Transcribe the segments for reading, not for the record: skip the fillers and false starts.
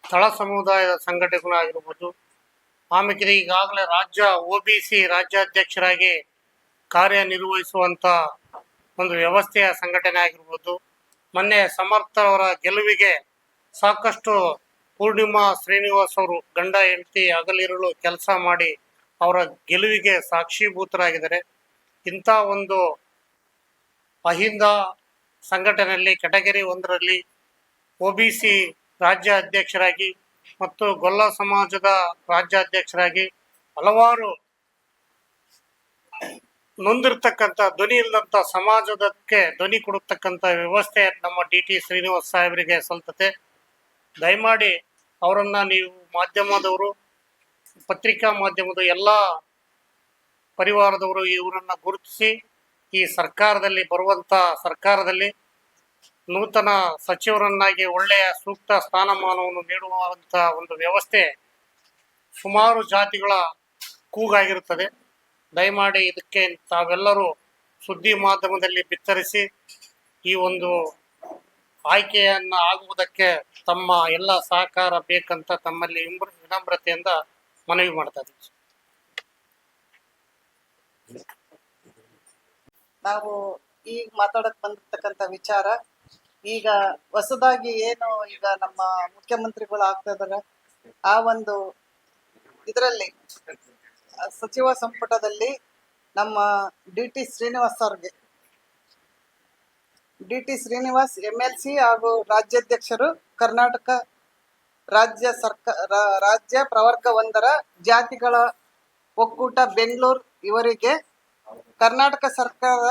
ತಳ ಸಮುದಾಯದ ಸಂಘಟನೆಗಳಾಗಿರ್ಬೋದು, ಆಮೇಲೆ ಈಗಾಗಲೇ ರಾಜ್ಯ OBC ರಾಜ್ಯಾಧ್ಯಕ್ಷರಾಗಿ ಕಾರ್ಯನಿರ್ವಹಿಸುವಂಥ ಒಂದು ವ್ಯವಸ್ಥೆಯ ಸಂಘಟನೆ ಆಗಿರ್ಬೋದು. ಮೊನ್ನೆ ಸಮರ್ಥ ಅವರ ಗೆಲುವಿಗೆ ಸಾಕಷ್ಟು ಪೂರ್ಣಿಮಾ ಶ್ರೀನಿವಾಸ್ ಅವರು ಗಂಡ ಹೆಂಡತಿ ಹಗಲಿರುಳು ಕೆಲಸ ಮಾಡಿ ಅವರ ಗೆಲುವಿಗೆ ಸಾಕ್ಷೀಭೂತರಾಗಿದ್ದಾರೆ. ಇಂಥ ಒಂದು ಅಹಿಂದ ಸಂಘಟನೆಯಲ್ಲಿ ಕೆಟಗರಿ 1ರಲ್ಲಿ OBC ರಾಜ್ಯ ಅಧ್ಯಕ್ಷರಾಗಿ ಮತ್ತು ಗೊಲ್ಲ ಸಮಾಜದ ರಾಜ್ಯಾಧ್ಯಕ್ಷರಾಗಿ ಹಲವಾರು ನೊಂದಿರ್ತಕ್ಕಂಥ ಧ್ವನಿ ಇಲ್ಲದಂಥ ಸಮಾಜದಕ್ಕೆ ಧ್ವನಿ ಕೊಡತಕ್ಕಂಥ ವ್ಯವಸ್ಥೆ ನಮ್ಮ DT ಶ್ರೀನಿವಾಸ್ ಸಾಹೇಬರಿಗೆ ಸಲ್ತತೆ. ದಯಮಾಡಿ ಅವರನ್ನ ನೀವು ಮಾಧ್ಯಮದವರು, ಪತ್ರಿಕಾ ಮಾಧ್ಯಮದ ಎಲ್ಲ ಪರಿವಾರದವರು ಇವರನ್ನ ಗುರುತಿಸಿ ಈ ಸರ್ಕಾರದಲ್ಲಿ ಬರುವಂಥ ಸರ್ಕಾರದಲ್ಲಿ ನೂತನ ಸಚಿವರನ್ನಾಗಿ ಒಳ್ಳೆಯ ಸೂಕ್ತ ಸ್ಥಾನಮಾನವನ್ನು ನೀಡುವಂಥ ಒಂದು ವ್ಯವಸ್ಥೆ ಸುಮಾರು ಜಾತಿಗಳ ಕೂಗಾಗಿರುತ್ತದೆ. ದಯಮಾಡಿ ಇದಕ್ಕೆ ತಾವೆಲ್ಲರೂ ಸುದ್ದಿ ಮಾಧ್ಯಮದಲ್ಲಿ ಬಿತ್ತರಿಸಿ ಈ ಒಂದು ಆಯ್ಕೆಯನ್ನು ಆಗುವುದಕ್ಕೆ ತಮ್ಮ ಎಲ್ಲ ಸಹಕಾರ ಬೇಕಂತ ತಮ್ಮಲ್ಲಿ ವಿನಮ್ರತೆಯಿಂದ ಮನವಿ ಮಾಡ್ತಾ ಇದ್ದೀವಿ. ನಾವು ಈಗ ಮಾತಾಡಕ್ ಬಂದಿರ್ತಕ್ಕಂಥ ವಿಚಾರ, ಈಗ ಹೊಸದಾಗಿ ಏನು ಈಗ ನಮ್ಮ ಮುಖ್ಯಮಂತ್ರಿಗಳು ಆಗ್ತಾ ಇದಾರೆ, ಆ ಒಂದು ಇದರಲ್ಲಿ ಸಚಿವ ಸಂಪುಟದಲ್ಲಿ ನಮ್ಮ DT ಶ್ರೀನಿವಾಸ್ ಅವ್ರಿಗೆ, DT ಶ್ರೀನಿವಾಸ್ MLC ಹಾಗೂ ರಾಜ್ಯಾಧ್ಯಕ್ಷರು, ಕರ್ನಾಟಕ ರಾಜ್ಯ ಪ್ರವರ್ಗ 1ರ ಜಾತಿಗಳ ಒಕ್ಕೂಟ ಬೆಂಗಳೂರು ಇವರಿಗೆ ಕರ್ನಾಟಕ ಸರ್ಕಾರ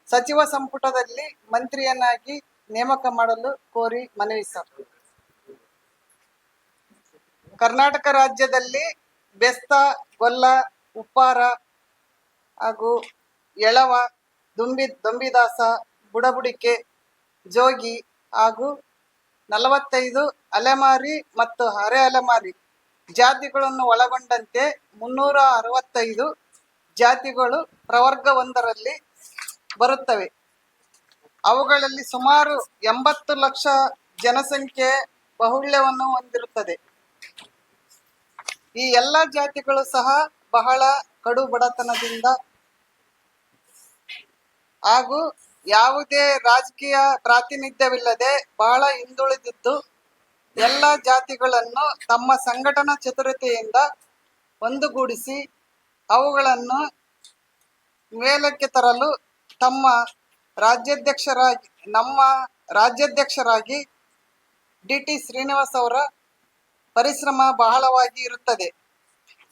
ಸಚಿವ ಸಂಪುಟದಲ್ಲಿ ಮಂತ್ರಿಯನ್ನಾಗಿ ನೇಮಕ ಮಾಡಲು ಕೋರಿ ಮನವಿ ಸರ್. ಕರ್ನಾಟಕ ರಾಜ್ಯದಲ್ಲಿ ಬೆಸ್ತ, ಗೊಲ್ಲ, ಉಪ್ಪಾರ ಹಾಗೂ ಎಳವ, ದೊಂಬಿದಾಸ, ಬುಡಬುಡಿಕೆ, ಜೋಗಿ ಹಾಗೂ 45 ಅಲೆಮಾರಿ ಮತ್ತು ಅರೆ ಅಲೆಮಾರಿ ಜಾತಿಗಳನ್ನು ಒಳಗೊಂಡಂತೆ 365 ಜಾತಿಗಳು ಪ್ರವರ್ಗ 1ರಲ್ಲಿ ಬರುತ್ತವೆ. ಅವುಗಳಲ್ಲಿ ಸುಮಾರು 80 ಲಕ್ಷ ಜನಸಂಖ್ಯೆ ಬಾಹುಳ್ಯವನ್ನು ಹೊಂದಿರುತ್ತದೆ. ಈ ಎಲ್ಲ ಜಾತಿಗಳು ಸಹ ಬಹಳ ಕಡು ಬಡತನದಿಂದ ಹಾಗೂ ಯಾವುದೇ ರಾಜಕೀಯ ಪ್ರಾತಿನಿಧ್ಯವಿಲ್ಲದೆ ಬಹಳ ಹಿಂದುಳಿದಿದ್ದು, ಎಲ್ಲ ಜಾತಿಗಳನ್ನು ತಮ್ಮ ಸಂಘಟನಾ ಚತುರತೆಯಿಂದ ಒಂದುಗೂಡಿಸಿ ಅವುಗಳನ್ನು ಮೇಲಕ್ಕೆ ತರಲು ನಮ್ಮ ರಾಜ್ಯಾಧ್ಯಕ್ಷರಾಗಿ DT ಶ್ರೀನಿವಾಸ್ ಅವರ ಪರಿಶ್ರಮ ಬಹಳವಾಗಿ ಇರುತ್ತದೆ.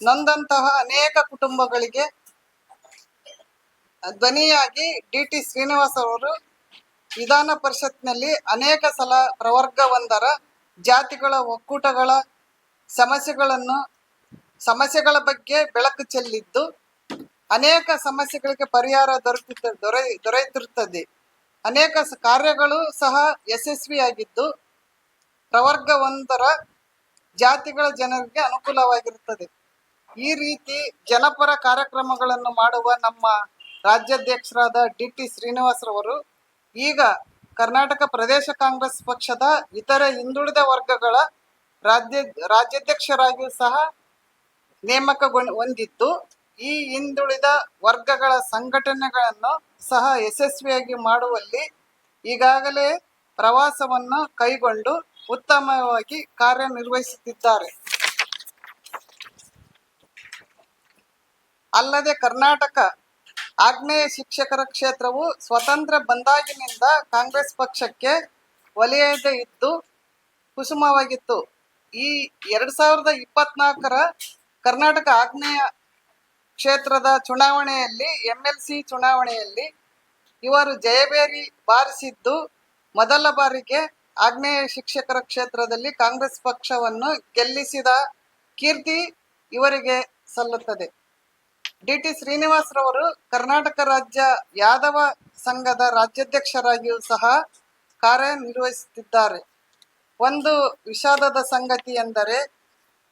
ನೊಂದಂತಹ ಅನೇಕ ಕುಟುಂಬಗಳಿಗೆ ಧ್ವನಿಯಾಗಿ DT ಶ್ರೀನಿವಾಸ್ ಅವರು ವಿಧಾನ ಪರಿಷತ್ನಲ್ಲಿ ಅನೇಕ ಸಲ ಪ್ರವರ್ಗ 1ರ ಜಾತಿಗಳ ಒಕ್ಕೂಟಗಳ ಸಮಸ್ಯೆಗಳ ಬಗ್ಗೆ ಬೆಳಕು ಚೆಲ್ಲಿದ್ದು, ಅನೇಕ ಸಮಸ್ಯೆಗಳಿಗೆ ಪರಿಹಾರ ದೊರೆತಿರುತ್ತದೆ. ಅನೇಕ ಕಾರ್ಯಗಳು ಸಹ ಯಶಸ್ವಿಯಾಗಿದ್ದು ಪ್ರವರ್ಗ 1ರ ಜಾತಿಗಳ ಜನರಿಗೆ ಅನುಕೂಲವಾಗಿರುತ್ತದೆ. ಈ ರೀತಿ ಜನಪರ ಕಾರ್ಯಕ್ರಮಗಳನ್ನು ಮಾಡುವ ನಮ್ಮ ರಾಜ್ಯಾಧ್ಯಕ್ಷರಾದ DT ಶ್ರೀನಿವಾಸ್ ರವರು ಈಗ ಕರ್ನಾಟಕ ಪ್ರದೇಶ ಕಾಂಗ್ರೆಸ್ ಪಕ್ಷದ ಇತರೆ ಹಿಂದುಳಿದ ವರ್ಗಗಳ ರಾಜ್ಯಾಧ್ಯಕ್ಷರಾಗಿಯೂ ಸಹ ಹೊಂದಿದ್ದು, ಈ ಹಿಂದುಳಿದ ವರ್ಗಗಳ ಸಂಘಟನೆಗಳನ್ನು ಸಹ ಯಶಸ್ವಿಯಾಗಿ ಮಾಡುವಲ್ಲಿ ಈಗಾಗಲೇ ಪ್ರವಾಸವನ್ನು ಕೈಗೊಂಡು ಉತ್ತಮವಾಗಿ ಕಾರ್ಯನಿರ್ವಹಿಸುತ್ತಿದ್ದಾರೆ. ಅಲ್ಲದೆ ಕರ್ನಾಟಕ ಆಗ್ನೇಯ ಶಿಕ್ಷಕರ ಕ್ಷೇತ್ರವು ಸ್ವತಂತ್ರ ಬಂದಾಗಿನಿಂದ ಕಾಂಗ್ರೆಸ್ ಪಕ್ಷಕ್ಕೆ ವಲಯದ ಇದ್ದು ಕುಸುಮವಾಗಿತ್ತು. ಈ 2024ರ ಕರ್ನಾಟಕ ಆಗ್ನೇಯ ಕ್ಷೇತ್ರದ ಚುನಾವಣೆಯಲ್ಲಿ MLC ಚುನಾವಣೆಯಲ್ಲಿ ಇವರು ಜಯಬೇರಿ ಬಾರಿಸಿದ್ದು ಮೊದಲ ಬಾರಿಗೆ ಆಗ್ನೇಯ ಶಿಕ್ಷಕರ ಕ್ಷೇತ್ರದಲ್ಲಿ ಕಾಂಗ್ರೆಸ್ ಪಕ್ಷವನ್ನು ಗೆಲ್ಲಿಸಿದ ಕೀರ್ತಿ ಇವರಿಗೆ ಸಲ್ಲುತ್ತದೆ. DT ಶ್ರೀನಿವಾಸ್ ರವರು ಕರ್ನಾಟಕ ರಾಜ್ಯ ಯಾದವ ಸಂಘದ ರಾಜ್ಯಾಧ್ಯಕ್ಷರಾಗಿಯೂ ಸಹ ಕಾರ್ಯನಿರ್ವಹಿಸುತ್ತಿದ್ದಾರೆ. ಒಂದು ವಿಷಾದದ ಸಂಗತಿ ಎಂದರೆ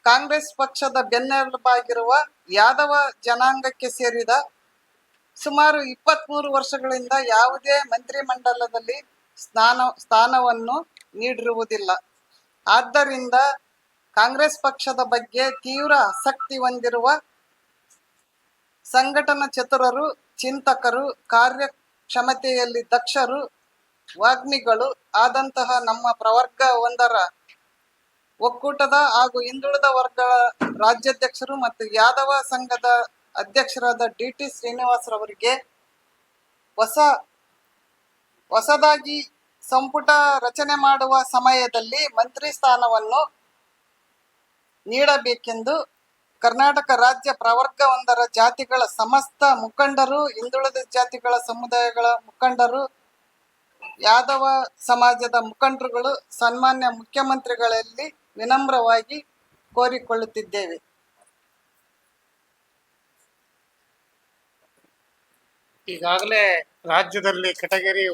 ಕಾಂಗ್ರೆಸ್ ಪಕ್ಷದ ಬೆನ್ನೆಲುಬಾಗಿರುವ ಯಾದವ ಜನಾಂಗಕ್ಕೆ ಸೇರಿದ ಸುಮಾರು 23 ವರ್ಷಗಳಿಂದ ಯಾವುದೇ ಮಂತ್ರಿಮಂಡಲದಲ್ಲಿ ಸ್ಥಾನವನ್ನು ನೀಡಿರುವುದಿಲ್ಲ. ಆದ್ದರಿಂದ ಕಾಂಗ್ರೆಸ್ ಪಕ್ಷದ ಬಗ್ಗೆ ತೀವ್ರ ಆಸಕ್ತಿ ಹೊಂದಿರುವ ಸಂಘಟನಾ ಚತುರರು, ಚಿಂತಕರು, ಕಾರ್ಯಕ್ಷಮತೆಯಲ್ಲಿ ದಕ್ಷರು, ವಾಗ್ಮಿಗಳು ಆದಂತಹ ನಮ್ಮ ಪ್ರವರ್ಗ ಒಂದರ ಒಕ್ಕೂಟದ ಹಾಗೂ ಹಿಂದುಳಿದ ವರ್ಗಗಳ ರಾಜ್ಯಾಧ್ಯಕ್ಷರು ಮತ್ತು ಯಾದವ ಸಂಘದ ಅಧ್ಯಕ್ಷರಾದ DT ಶ್ರೀನಿವಾಸರವರಿಗೆ ಹೊಸದಾಗಿ ಸಂಪುಟ ರಚನೆ ಮಾಡುವ ಸಮಯದಲ್ಲಿ ಮಂತ್ರಿ ಸ್ಥಾನವನ್ನು ನೀಡಬೇಕೆಂದು ಕರ್ನಾಟಕ ರಾಜ್ಯ ಪ್ರವರ್ಗ ಒಂದರ ಜಾತಿಗಳ ಸಮಸ್ತ ಮುಖಂಡರು, ಹಿಂದುಳಿದ ಜಾತಿಗಳ ಸಮುದಾಯಗಳ ಮುಖಂಡರು, ಯಾದವ ಸಮಾಜದ ಮುಖಂಡರುಗಳು ಸನ್ಮಾನ್ಯ ಮುಖ್ಯಮಂತ್ರಿಗಳಲ್ಲಿ ವಿನಮ್ರವಾಗಿ ಕೋರಿಕೊಳ್ಳುತ್ತಿದ್ದೇವೆ. ಈಗಾಗಲೇ ರಾಜ್ಯದಲ್ಲಿ ಕೆಟಗರಿ